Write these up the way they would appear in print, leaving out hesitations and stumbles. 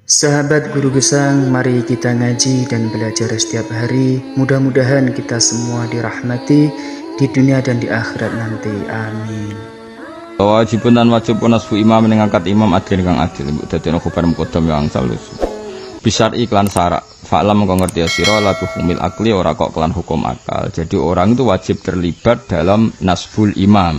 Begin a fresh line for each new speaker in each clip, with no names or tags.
Sahabat Guru Gesang, mari kita ngaji dan belajar setiap hari. Mudah-mudahan kita semua dirahmati di dunia dan di akhirat nanti. Amin.
Wajibun dan wajibun nasfu imam mengangkat imam adil kang adil ibu dadi khabar muqaddam yang salus. Bisar iklan syarak. Fa'lam kang ngerti sira la tuhumil akli ora kok kelan hukum akal. Jadi orang itu wajib terlibat dalam nasful imam.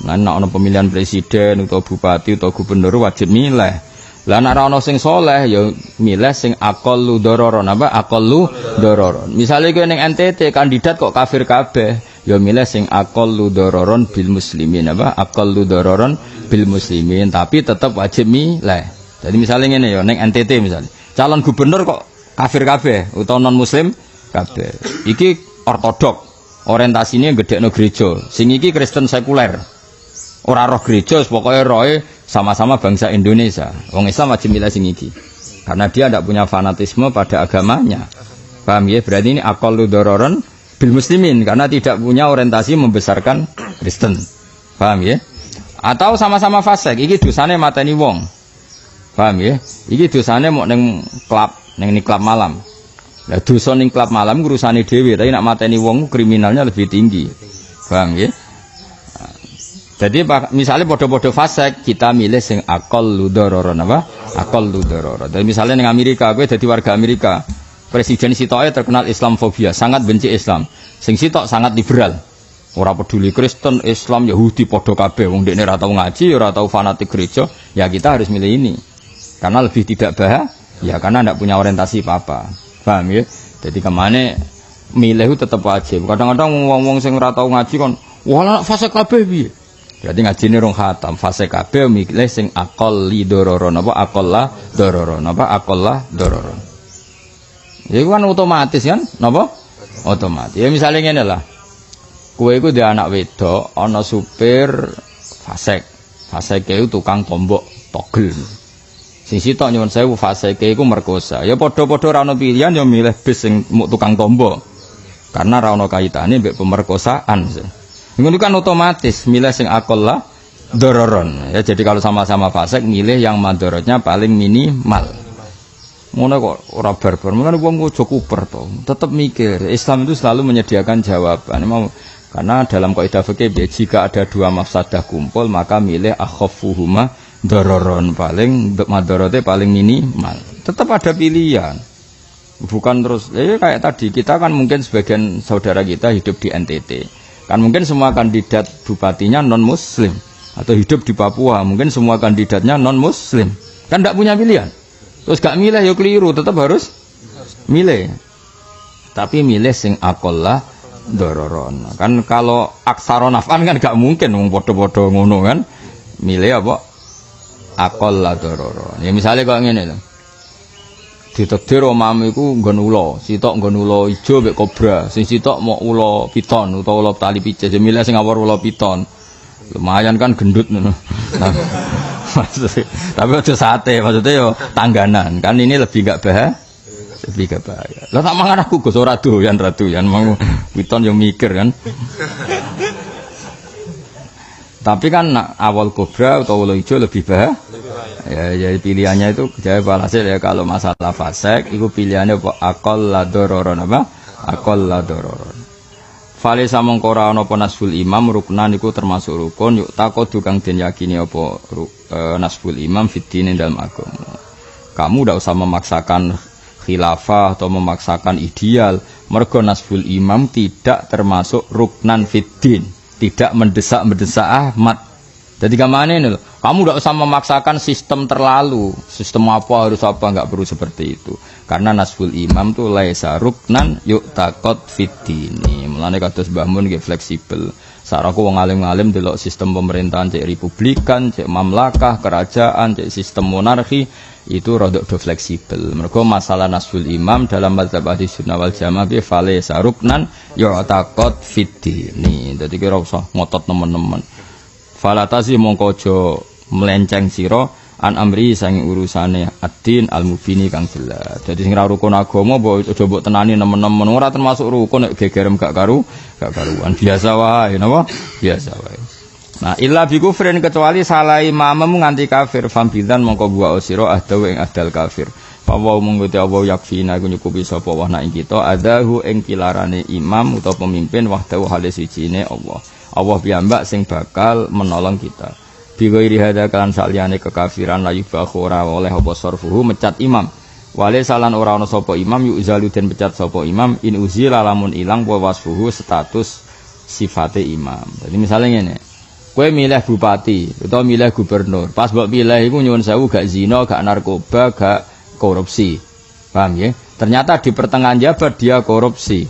Nah, ana pemilihan presiden atau bupati atau gubernur wajib milih. Lah nek ana sing saleh ya milih sing aqallu dararon apa aqallu dararon. Misale kowe ning NTT kandidat kok kafir kabeh, ya milih sing aqallu dararon bil muslimin apa aqallu dararon bil muslimin tapi tetap wajib milih. Jadi misale ngene ya ning NTT misale, calon gubernur kok kafir kabeh utawa non muslim kabeh. Iki ortodok, orientasine gedhekno gereja. Sing iki Kristen sekuler. Ora roh gereja, pokoknya rohe sama-sama bangsa Indonesia. Wong Islam wajib milih sing iki. Karena dia tidak punya fanatisme pada agamanya. Paham ya? Berarti ini aqallu dararon bil muslimin karena tidak punya orientasi membesarkan Kristen. Paham ya? Atau sama-sama fasik, iki dosane mateni wong. Paham ya? Iki dosane mau ning klub malam. Lah dosa ning klub malam urusane dhewe, tapi nek mateni wong kriminalnya lebih tinggi. Paham ya? Jadi misalnya bodoh-bodoh fasik kita milih sing aqallu dararon apa? Aqallu dararon. Dan misalnya ning Amerika, kowe dadi warga Amerika, presiden sitoke terkenal Islamfobia, sangat benci Islam. Sing sitok sangat liberal. Ora peduli Kristen, Islam, Yahudi padha kabeh. Wong dekne ora tau ngaji, ora tau fanatik gereja, ya kita harus milih ini. Karena lebih tidak ya karena ndak punya orientasi apa-apa. Paham ya? Jadi kemana milih itu tetap wajib. Kadang-kadang wong-wong sing ora tau ngaji kon, wah fasik kabeh piye? Berarti ngajine rong khatam fase kabeh milih sing aqalli dararon apa aqalla dararon apa aqalla dararon. Ya kan otomatis kan napa? Otomatis. Ya misalnya ngene lah. Kowe iku dhe anak wedok ana supir fasik. Fasike iku tukang tombok togel. Sing sitok nyuwun sewu fasike iku merkosa. Ya padha-padha ora ono pilihan ya milih bis sing tukang tombok. Karena ora ono kaitane mbek pemerkosaan. Ngono kan otomatis milih sing aqalla dararon. Ya jadi kalau sama-sama fasik milih yang madharatnya paling minimal. Ngono kok ora barbar. Mulane wong aja kuper to. Tetep mikir. Islam itu selalu menyediakan jawaban. Karena dalam kaidah fikih jika ada dua mafsadah kumpul maka milih akhaffuhuma dararon paling madharatnya paling minimal. Tetap ada pilihan. Bukan terus kayak tadi kita kan mungkin sebagian saudara kita hidup di NTT. Kan mungkin semua kandidat bupatinya non-muslim. Atau hidup di Papua, mungkin semua kandidatnya non-muslim. Kan tidak punya pilihan. Terus gak milih, ya keliru, tetap harus milih. Tapi milih sing aqalla dararon. Kan kalau aksara naf'an kan gak mungkin, podo-podo ngono kan. Milih apa? Aqalla dararon. Ya misalnya kok ngene lho. Ditakdir omam iku nggon ula, sitok nggon ula ijo mek kobra, sing sitok mau ula piton utawa ula tali pijet, milih sing awor ula piton. Lumayan kan gendut ngono. Tapi aja sate, maksudnya yo tangganan. Kan ini lebih gak bahaya. Lah tak mangan aku Gus ora doyan mau piton yo mikir kan. Tapi kan awal kobra atau ula ijo lebih bahaya. Ya pilihannya itu jawab hasil ya kalau masalah fasik itu pilihannya apa aqalla dararon apa aqalla dararon. Fale samangka ora ana apa nasful imam ruknan iku termasuk rukun yuk takodu kang den yakini apa nasful imam fiddin dalam agama. Kamu ndak usah memaksakan khilafah atau memaksakan ideal mergo nasful imam tidak termasuk ruknan fiddin, tidak mendesak Ahmad. Jadi kemana ini loh? Kamu tidak usah memaksakan sistem terlalu. Sistem apa harus apa enggak perlu seperti itu. Karena nasful imam tuh laisa ruknan yu'taqad fiddini. Mulane kados Mbah Mun nggih fleksibel. Saraku wong alim-alim delok sistem pemerintahan cek republikan, cek mamlakah, kerajaan, cek sistem monarki itu rodok do fleksibel. Mergo masalah nasful imam dalam mazhab Ahlus Sunnah wal Jamaah bi laisa ruknan yu'taqad fiddini. Dadi kira usah ngotot nemen-nemen. Falatasi mongkojo melenceng siro an amri sangi urusane ad-din al-mubini kang jelas. Jadi sing ra rukun agama mbok aja mbok tenani nemen-nemen ora termasuk rukun nek gegerem gak karuan biasa wae napa? Biasa wae. Nah, illa bi kufrin kecuali salah imam nganti kafir fambidan mongko buah sira ahdaw ing ahdal kafir. Fawa mengkuti Allah yakfina iku nyukupi sapa wa ing kita adahu ing pilarane imam utawa pemimpin wahdahu hale sucine Allah. Allah piyambak sing bakal menolong kita. Bigoiri hada kan saliyane kekafiran la yubahu ora oleh apa sarfuhu mecat imam. Wale salan ora ana sapa imam yuzalu den pecat sapa imam in uzila lamun ilang wa wasfuhu status sifate imam. Jadi misalnya ngene. Kowe milih bupati utawa milih gubernur. Pas mbok pilih iku nyuwun sewu gak zina, gak narkoba, gak korupsi. Paham ya? Ternyata di pertengahan jabat dia korupsi.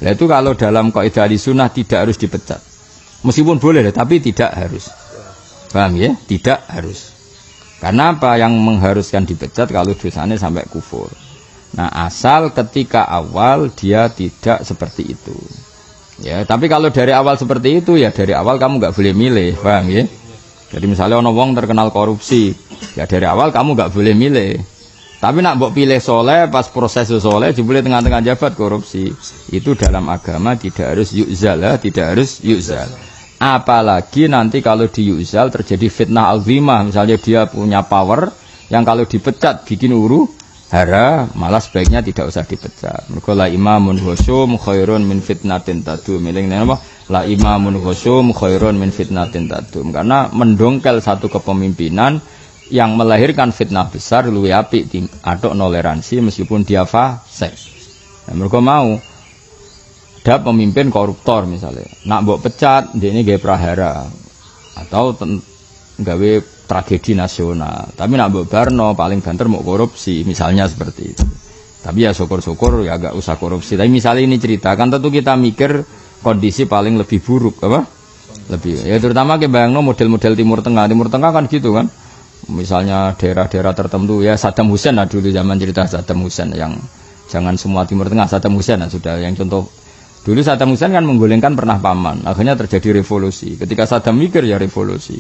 Nah itu kalau dalam kaidah sunnah tidak harus dipecat. Meskipun boleh tapi tidak harus. Paham ya? Tidak harus. Karena apa yang mengharuskan dipecat kalau dosanya sampai kufur. Nah asal ketika awal dia tidak seperti itu. Ya, tapi kalau dari awal seperti itu ya dari awal kamu nggak boleh milih, paham ya? Jadi misalnya ono wong terkenal korupsi, ya dari awal kamu nggak boleh milih. Tapi nak mbok pilih soleh pas proses soleh jebule tengah-tengah jabat korupsi. Itu dalam agama tidak harus yuzal, tidak harus yuzal. Apalagi nanti kalau di yuzal terjadi fitnah azimah, misalnya dia punya power yang kalau dipecat bikin hara, malah sebaiknya tidak usah dipecat. Mergo la imamun husum khairun min fitnatin tadum. Miling napa? La imamun husum khairun min fitnatin tadum. Karena mendongkel satu kepemimpinan yang melahirkan fitnah besar luwih apik atok toleransi meskipun dia fasik. Nah, mergo mau ada pemimpin koruptor misalnya. Nak mbok pecat, ndekne gawe prahara atau gawe tragedi nasional. Tapi nak mbok barno paling banter mau korupsi, misalnya seperti itu. Tapi ya syukur-syukur ya agak usah korupsi. Tapi misalnya ini cerita kan tentu kita mikir kondisi paling lebih buruk apa? Lebih. Ya terutama ke bayangno model-model Timur Tengah. Timur Tengah kan gitu kan. Misalnya daerah-daerah tertentu ya Saddam Hussein lah dulu zaman cerita Saddam Hussein yang jangan semua Timur Tengah Saddam Hussein lah sudah yang contoh dulu Saddam Hussein kan menggulingkan pernah paman akhirnya terjadi revolusi ketika Saddam mikir ya revolusi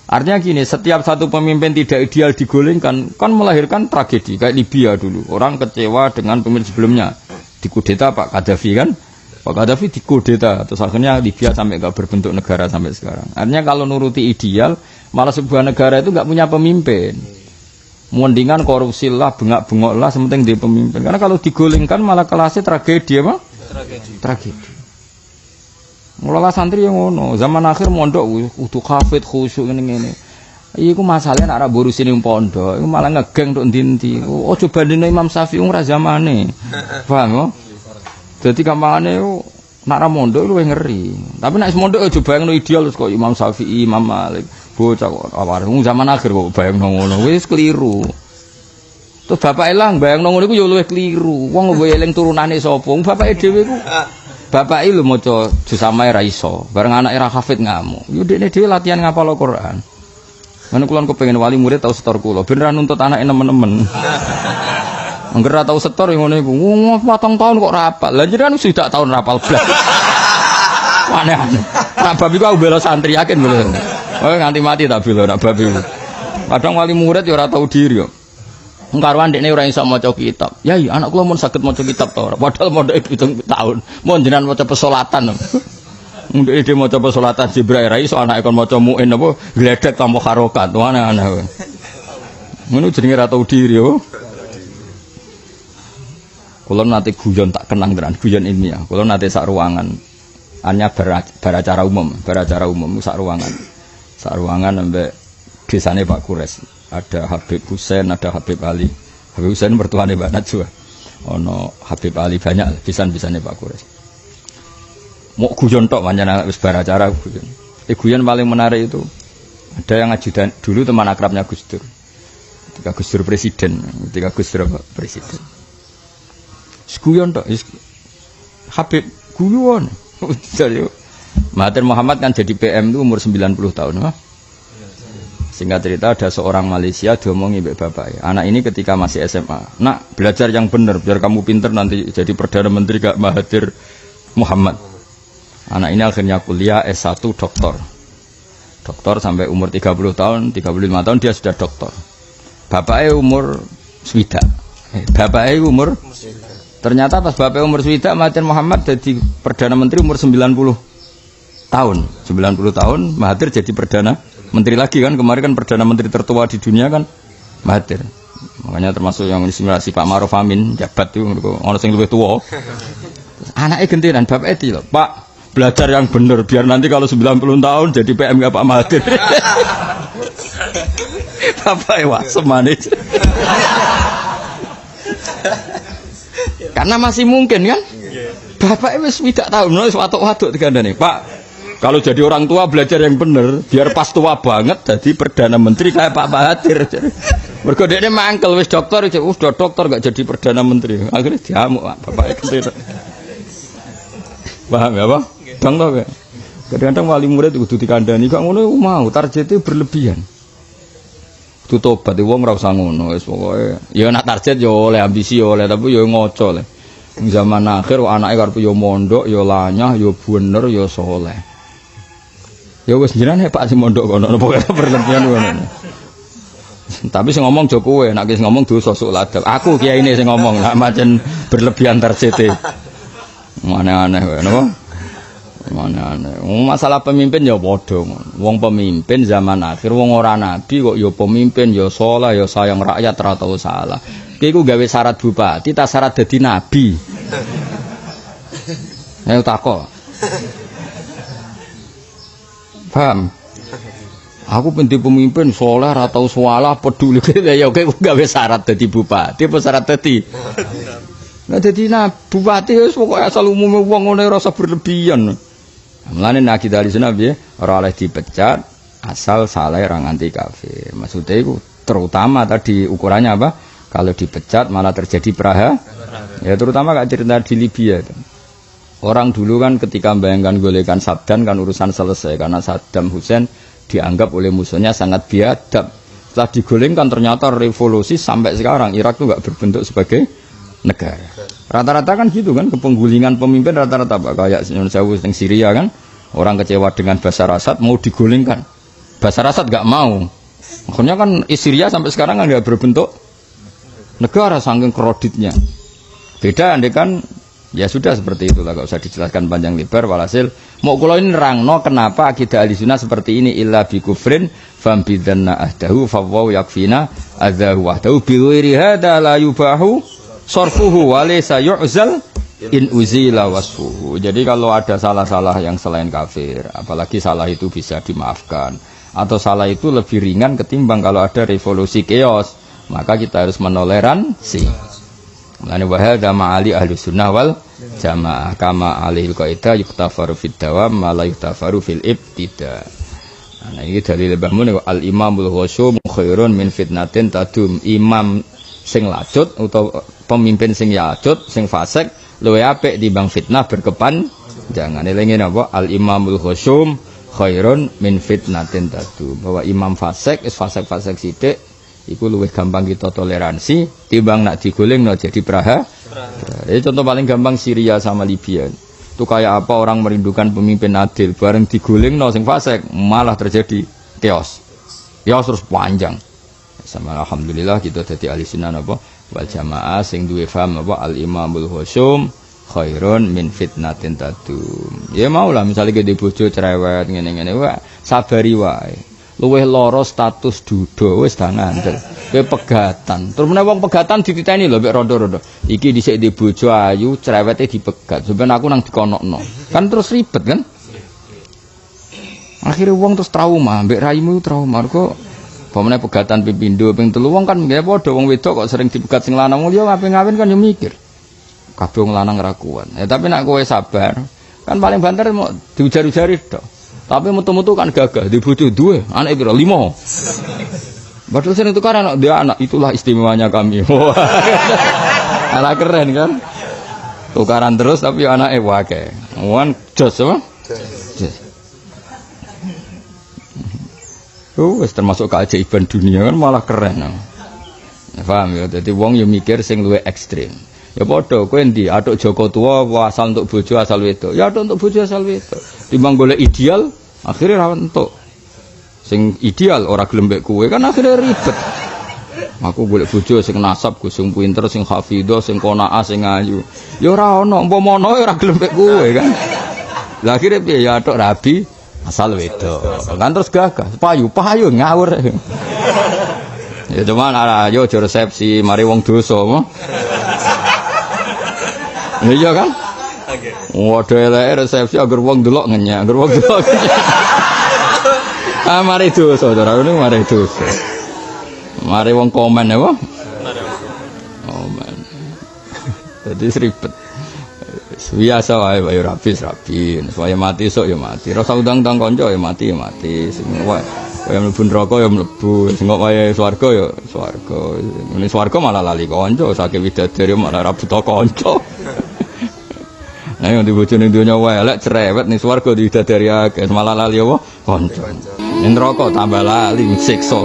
artinya gini setiap satu pemimpin tidak ideal digulingkan kan melahirkan tragedi kayak Libya dulu orang kecewa dengan pemimpin sebelumnya dikudeta Pak Gaddafi kan Pak Gaddafi dikudeta terus akhirnya Libya sampai gak berbentuk negara sampai sekarang artinya kalau nuruti ideal malah sebuah negara itu nggak punya pemimpin. Mendingan korupsi lah, bengak-bengok lah, sementing dia pemimpin. Karena kalau digulingkan malah kelasnya tragedi apa? Tragedi. Mulai santri yang ngono, zaman akhir mondok utuh kafet khusyuk ini. Iku masalahnya nak borusin yang pondok, iku malah ngegeng untuk dinti. Oh coba dino Imam Syafi'i umrah zamane, paham? Oh? Jadi kampanye nak ramondok lu ngeri. Tapi nak mondok coba yang ideal kok Imam Syafi'i, Imam Malik. Bocah kok awar zaman akhir kok bayangno ngono wis keliru. Terus bapak elang bayangno ngono iku ya luwih keliru. Wong mbok eling turunane sapa? Bapake dhewe iku bapake lho maca juz samae ra iso. Bareng anake ra hafid ngamuk. Yo dekne dhewe latihan ngapal Al-Qur'an. Mana kula kepengin wali murid tau setor kula ben ra nuntut anake nemen-nemen. Angger ra tau setor ngono iku. Wong 4 tahun kok ra hafal. Lah jenengan wis dak tahun ra hafal blas. Aneh-aneh. Nak babi ku bela santri yakin bener. Oh nganti mati tak bela nak babi. Kadang wali murid ya ora tau diri yo. Engkarwan dekne ora iso maca kitab. Yai, anak kula mun saged maca kitab to ora. Padahal mondhoke 7 tahun. Mun jenengan maca pesolatan. Ndek dhewe maca pesolatan Jibril ra iso anake kon maca muin apa gledek tanpa harokat. Aneh-aneh. Ngono jenenge ora tau diri yo. Kula nate guyon tak kenang tenan, guyon ilmiah. Kula nate sak ruangan. Hanya beracara umum sak ruangan. Sak ruangan sampai desane Pak Kures. Ada Habib Husain, ada Habib Ali. Habib Husain mertuane Mbak Najwa. Ono Habib Ali banyak pisan-pisane Pak Kures. Mau guyon tok pancen wis beracara guyon. Guyon paling menarik itu ada yang ajudan dulu teman akrabnya Gus Dur. Ketika Gus Dur presiden. Guyon tok Habib guyon. Mahathir Muhammad kan jadi PM itu umur 90 tahun. Singkat cerita ada seorang Malaysia diomongi mbek bapak. Anak ini ketika masih SMA. Nak belajar yang benar biar kamu pinter nanti jadi Perdana Menteri gak Mahathir Muhammad. Anak ini akhirnya kuliah S1 doktor. Doktor sampai umur 30 tahun, 35 tahun dia sudah doktor. Bapaknya umur swidak. Bapaknya umur ternyata pas bapak umur swidak Mahathir Muhammad jadi Perdana Menteri umur 90 tahun. 90 tahun Mahathir jadi Perdana Menteri lagi kan. Kemarin kan Perdana Menteri tertua di dunia kan Mahathir. Makanya termasuk yang simulasi Pak Maruf Amin jabat itu ono sing luwih tuwa. Anaknya gentenan bapak itu loh, Pak belajar yang benar biar nanti kalau 90 tahun jadi PMK Pak Mahathir. Bapak wasem manis. Karena masih mungkin kan? Bapak wis tidak tahu, wis watuk-watuk digandani. Pak, kalau jadi orang tua belajar yang benar, biar pas tua banget jadi perdana menteri kayak Pak Mahathir. Mergo dekne mangkel wis dokter, udah dokter gak jadi perdana menteri. Akhirnya diamuk Bapak itu. Paham ya, Pak? Dang to gak? Kadang-kadang wali murid kudu dikandani, kok ngono mau targetnya berlebihan. Kudu tobat wong ora usah ngono, wis pokoke ya nak target ya oleh ambisi ya oleh tapi ya ngoco le. Zaman akhir anake karep ya mondok, ya lanyah, ya bener, ya saleh. Ya wis jenenge Pak sing mondok kono pokoke berlebihan ngono. Tapi sing ngomong jo kowe, nek wis ngomong dosa sok ladap. Aku kiyaine sing ngomong, nek macen berlebihan targete. Aneh-aneh wae napa? Aneh-aneh. Masalah pemimpin ya padha. Wong pemimpin zaman akhir wong ora nabi kok ya pemimpin ya saleh ya sayang rakyat ora tau salah. Ki iku gawe syarat bupati ta syarat dadi nabi. Ayo takok. Paham? Aku penting pemimpin saleh ora tau salah peduli ya kowe gawe syarat dadi bupati apa syarat dadi nah dadi bupati wis pokoke asal umume wong ngene rasa berlebihan. Mulane nek kita ahli sunnah piye ora oleh dipecat asal saleh ra nganti kafir. Maksudnya itu terutama tadi ukurannya apa? Kalau dipecat malah terjadi praha. Ya terutama kayak cerita di Libya itu. Orang dulu kan ketika membayangkan golekan Saddam kan urusan selesai karena Saddam Hussein dianggap oleh musuhnya sangat biadab. Setelah digolengkan ternyata revolusi sampai sekarang Irak itu enggak berbentuk sebagai negara. Rata-rata kan gitu kan, kepenggulingan pemimpin rata-rata Pak kayak yang Syria kan, orang kecewa dengan Bashar Assad mau digulingkan. Bashar Assad enggak mau. Makanya kan Syria sampai sekarang kan enggak berbentuk negara saking kreditnya. Beda andai kan ya sudah seperti itulah, enggak usah dijelaskan panjang lebar. Walhasil mau kula ini nerangno kenapa akidah Ahlussunnah seperti ini illa bi kufrin fam bidanna ahdahu fa wa yakfina adzahu wahdahu bi ghairi hada la yubahu sarfuhu wa laysa yu'zal in uzila wasfuhu. Jadi kalau ada salah-salah yang selain kafir, apalagi salah itu bisa dimaafkan atau salah itu lebih ringan ketimbang kalau ada revolusi chaos, maka kita harus menoleransi. Mulane wa hadza ma'ali Ahlussunnah wal Jamaah kama alihil qaidah yuktafaru fid dawam ma la yuktafaru fil ibtida. Nah ini dalil bahmun al imamul khusyum khairun min fitnatin tadum. Imam sing lacut atau pemimpin sing lacut sing fasik luwih apik timbang fitnah berkepanjangan. Elinge napa al imamul khusyum khairun min fitnatin tadum. Bahwa imam fasik is fasik-fasik sithik iku luwih gampang kita toleransi timbang nak digolengno jadi praha. Ini contoh paling gampang Syria sama Libya. Itu kayak apa orang merindukan pemimpin adil bareng digolengno sing fasik malah terjadi chaos. Chaos terus panjang. Sama alhamdulillah kita dadi ahli sunnah apa wal jamaah sing duwe paham apa al imamul khusyum khairun min fitnatin tadum. Ya maulah misalnya gede bojo cerewet ngene-ngene wae sabari wae. Luwih loro status duda wis dah ngandel. Kowe pegatan. Terus menawa wong pegatan dititeni lho mek rondo-rondo. Iki dhisik di bojo ayu, cerewete dipegat. Sampeyan aku nang dikonokno. Kan terus ribet kan? Akhire wong terus trauma, mbek raimu trauma. Mergo pamane pegatan pindho ping 3 wong kan nggih padha wong wedok kok sering dipegat sing lanang. Yo ngawin kan yo mikir. Kabeh wong lanang ra kuat. Ya tapi nek kowe sabar, kan paling banter mau diujar-ujari tok. Tapi mutu-mutu kan gagah, di bojo duwe, anak piro 5. Padahal sing tukaran dia anak, itulah istimewanya kami. Anak keren kan? Tukaran terus tapi anake wae. Wan jos apa? Jos. Wis termasuk keajaiban dunia kan malah keren. Paham ya? Dadi wong yo mikir sing luwih ekstrem. Ya padha kowe ndi atuk Joko tua asal untuk bojo asal wedok. Ya atuk untuk bojo asal wedok. Timbang golek ideal akhirnya ra entuk. Sing ideal ora gelem mbek kowe kan akhirnya ribet. Aku golek bojo sing nasab, sing pinter, sing hafidhah, sing qanaah, sing ayu. Ya ora ono, umpama ono ora gelem mbek kowe kan. Lah akhirnya piye ya atuk rabi asal wedok. Kan terus gagah, payu ngawur. Ya cuman yo aja resepsi mari wong dosa mah. Iya kan? Waduh elek resepsi agar wong delok ngenyak, agar wong delok ngenyak. Mari dosa, cara ini mari dosa. Mari wong komen apa? Komen. Jadi ribet. Biasa wae wae rapi. Supaya mati sok ya mati. Rasa undang-undang kanca ya mati. Sing wae mlebu neraka ya mlebu. Sing kok wae swarga ya swarga. Ini swarga malah lali kanca, saking widadari malah ra buta kanca. Nah yang dibojo ning donya wae elek cerewet ning swarga widadari akeh malah lali apa? Kanca. Ning neraka tambah lali siksa.